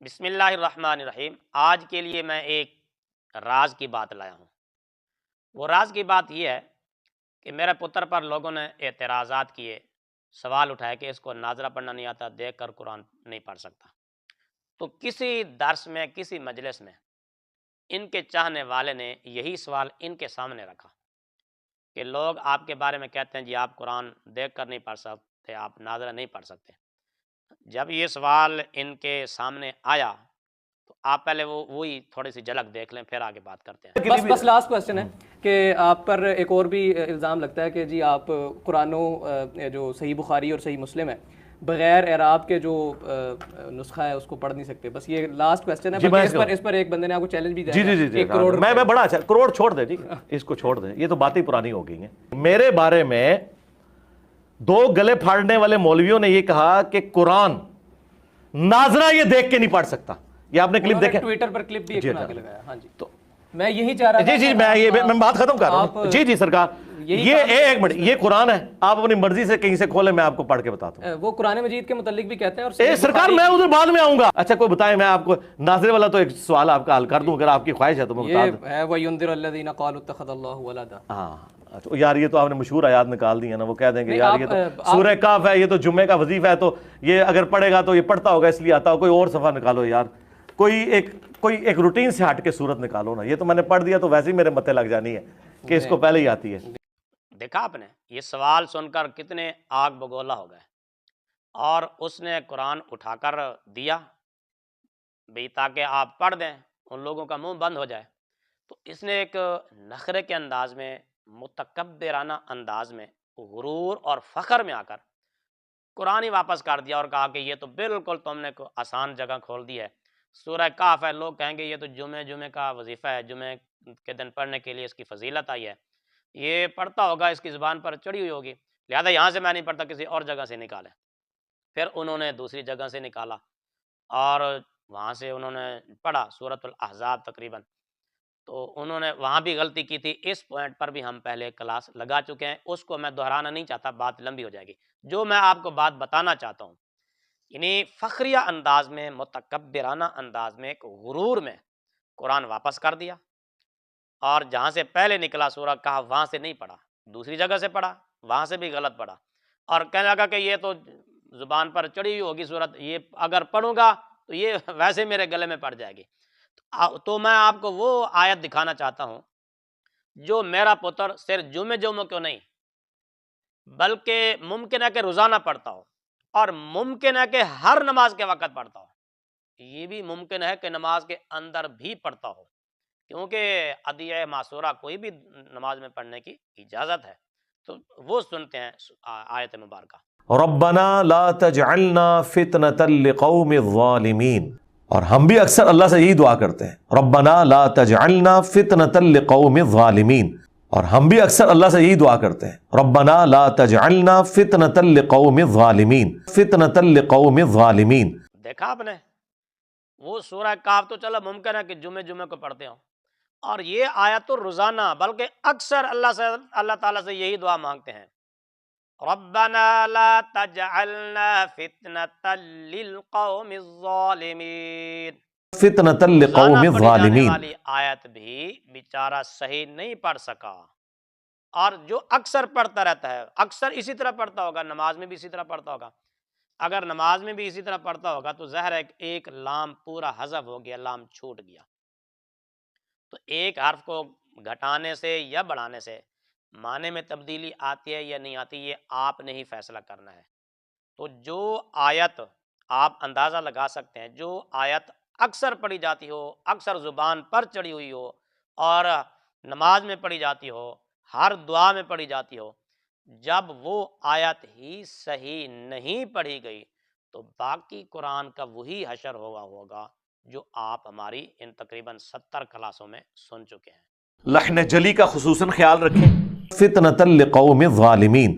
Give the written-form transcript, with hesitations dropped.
بسم اللہ الرحمن الرحیم۔ آج کے لیے میں ایک راز کی بات لایا ہوں۔ وہ راز کی بات یہ ہے کہ میرے پتر پر لوگوں نے اعتراضات کیے، سوال اٹھائے کہ اس کو ناظرہ پڑھنا نہیں آتا، دیکھ کر قرآن نہیں پڑھ سکتا۔ تو کسی درس میں، کسی مجلس میں ان کے چاہنے والے نے یہی سوال ان کے سامنے رکھا کہ لوگ آپ کے بارے میں کہتے ہیں جی آپ قرآن دیکھ کر نہیں پڑھ سکتے، آپ ناظرہ نہیں پڑھ سکتے۔ جب یہ سوال ان کے سامنے آیا تو آپ پہلے وہی تھوڑی سی جھلک دیکھ لیں، پھر آگے بات کرتے ہیں۔ بس لاسٹ کوسچن ہے کہ آپ پر ایک اور بھی الزام لگتا ہے کہ جی آپ قرآن جو صحیح بخاری اور صحیح مسلم ہے بغیر اعراب کے جو نسخہ ہے اس کو پڑھ نہیں سکتے۔ بس یہ لاسٹ کوسچن ہے، اس پر ایک بندے نے آپ کو چیلنج بھی دیا ہے۔ جی میں بڑا اچھا، کروڑ چھوڑ دیں، ٹھیک ہے، اس کو چھوڑ دیں، یہ تو باتیں پرانی ہو گئی ہیں۔ میرے بارے میں دو گلے پھاڑنے والے مولویوں نے یہ کہا کہ قرآن ناظرہ یہ دیکھ کے نہیں پڑھ سکتا۔ یہ آپ نے کلپ دیکھا، ٹویٹر پر کلپ بھی ایک بنا کے لگایا۔ ہاں جی، تو میں یہی چاہ رہا تھا، میں بات ختم کر رہا ہوں۔ جی سرکار، یہ ایک منٹ، یہ قرآن ہے، آپ اپنی مرضی سے کہیں سے کھولیں، میں آپ کو پڑھ کے بتاتا ہوں۔ وہ قرآن مجید کے متعلق بھی کہتے ہیں اور سرکار میں ادھر بعد میں آؤں گا۔ اچھا کوئی بتائیں، میں آپ کو ناظرے والا تو ایک سوال آپ کا حل کر دوں، اگر آپ کی خواہش ہے تو میں بتا دوں۔ یہ ہے وَيُنذِرَ الَّذِينَ قَالُوا اتَّخَذَ اللَّهُ وَلَدًا۔ ہاں یار، یہ تو آپ نے مشہور آیات نکال دی ہے نا، وہ کہہ دیں کہ یار یہ تو سورہ کاف ہے، یہ تو جمعے کا وظیفہ ہے، تو یہ اگر پڑھے گا تو یہ پڑھتا ہوگا اس لیے آتا ہو۔ کوئی اور صفحہ نکالو یار، کوئی ایک روٹین سے ہٹ کے صورت نکالو نا۔ یہ تو میں نے پڑھ دیا تو ویسے ہی میرے متے لگ جانی ہے کہ اس کو پہلے ہی آتی ہے۔ دیکھا آپ نے، یہ سوال سن کر کتنے آگ بگولا ہو گئے، اور اس نے قرآن اٹھا کر دیا بھی تاکہ آپ پڑھ دیں، ان لوگوں کا منہ بند ہو جائے۔ تو اس نے ایک نخرے کے انداز میں، متکبرانہ انداز میں، غرور اور فخر میں آ کر قرآن ہی واپس کر دیا اور کہا کہ یہ تو بالکل تم نے آسان جگہ کھول دی ہے، سورہ کاف ہے، لوگ کہیں گے یہ تو جمعے کا وظیفہ ہے، جمعے کے دن پڑھنے کے لیے اس کی فضیلت آئی ہے، یہ پڑھتا ہوگا، اس کی زبان پر چڑھی ہوئی ہوگی، لہذا یہاں سے میں نہیں پڑھتا، کسی اور جگہ سے نکالیں۔ پھر انہوں نے دوسری جگہ سے نکالا اور وہاں سے انہوں نے پڑھا سورۃ الاحزاب تقریباً، تو انہوں نے وہاں بھی غلطی کی تھی۔ اس پوائنٹ پر بھی ہم پہلے کلاس لگا چکے ہیں، اس کو میں دہرانا نہیں چاہتا، بات لمبی ہو جائے گی۔ جو میں آپ کو بات بتانا چاہتا ہوں، یعنی فخریہ انداز میں، متکبرانہ انداز میں، ایک غرور میں قرآن واپس کر دیا، اور جہاں سے پہلے نکلا سورہ کہف وہاں سے نہیں پڑھا، دوسری جگہ سے پڑھا، وہاں سے بھی غلط پڑھا، اور کہنے لگا کہ یہ تو زبان پر چڑھی ہوئی ہوگی صورت، یہ اگر پڑھوں گا تو یہ ویسے میرے گلے میں پڑ جائے گی۔ تو میں آپ کو وہ آیت دکھانا چاہتا ہوں جو میرا پتر صرف جمعہ کو نہیں بلکہ ممکن ہے کہ روزانہ پڑھتا ہو، اور ممکن ہے کہ ہر نماز کے وقت پڑھتا ہو، یہ بھی ممکن ہے کہ نماز کے اندر بھی پڑھتا ہو، کیونکہ ادعیہ معصورہ کوئی بھی نماز میں پڑھنے کی اجازت ہے۔ تو وہ سنتے ہیں آیت مبارکہ۔ ربنا لا تجعلنا فتنة لقوم الظالمین۔ اور ہم بھی اکثر اللہ سے یہی دعا کرتے ہیں، ربنا لا تجعلنا فتنة لقوم الظالمین، اور ہم بھی اکثر اللہ سے یہی دعا کرتے ہیں، ربنا لا تجعلنا فتنة لقوم الظالمین، فتنة لقوم الظالمین۔ دیکھا آپ نے، وہ سورہ کاف تو چلو ممکن ہے کہ جمعے کو پڑھتے ہوں، اور یہ آیت تو روزانہ بلکہ اکثر اللہ تعالیٰ سے یہی دعا مانگتے ہیں، ربنا لا تجعلنا فتنة للقوم الظالمین۔ فتنة لقوم الظالمین والی آیت بھی بیچارہ صحیح نہیں پڑھ سکا، اور جو اکثر پڑھتا رہتا ہے، اکثر اسی طرح پڑھتا ہوگا، نماز میں بھی اسی طرح پڑھتا ہوگا، اگر نماز میں بھی اسی طرح پڑھتا ہوگا تو ظاہر ہے ایک لام پورا حذف ہو گیا، لام چھوٹ گیا۔ تو ایک حرف کو گھٹانے سے یا بڑھانے سے معنی میں تبدیلی آتی ہے یا نہیں آتی، یہ آپ نے ہی فیصلہ کرنا ہے۔ تو جو آیت آپ اندازہ لگا سکتے ہیں، جو آیت اکثر پڑھی جاتی ہو، اکثر زبان پر چڑھی ہوئی ہو، اور نماز میں پڑھی جاتی ہو، ہر دعا میں پڑھی جاتی ہو، جب وہ آیت ہی صحیح نہیں پڑھی گئی تو باقی قرآن کا وہی حشر ہوگا جو آپ ہماری ان تقریباً 70 کلاسوں میں سن چکے ہیں۔ لحن جلی کا خصوصاً خیال رکھیں، فتنة لقوم الظالمین۔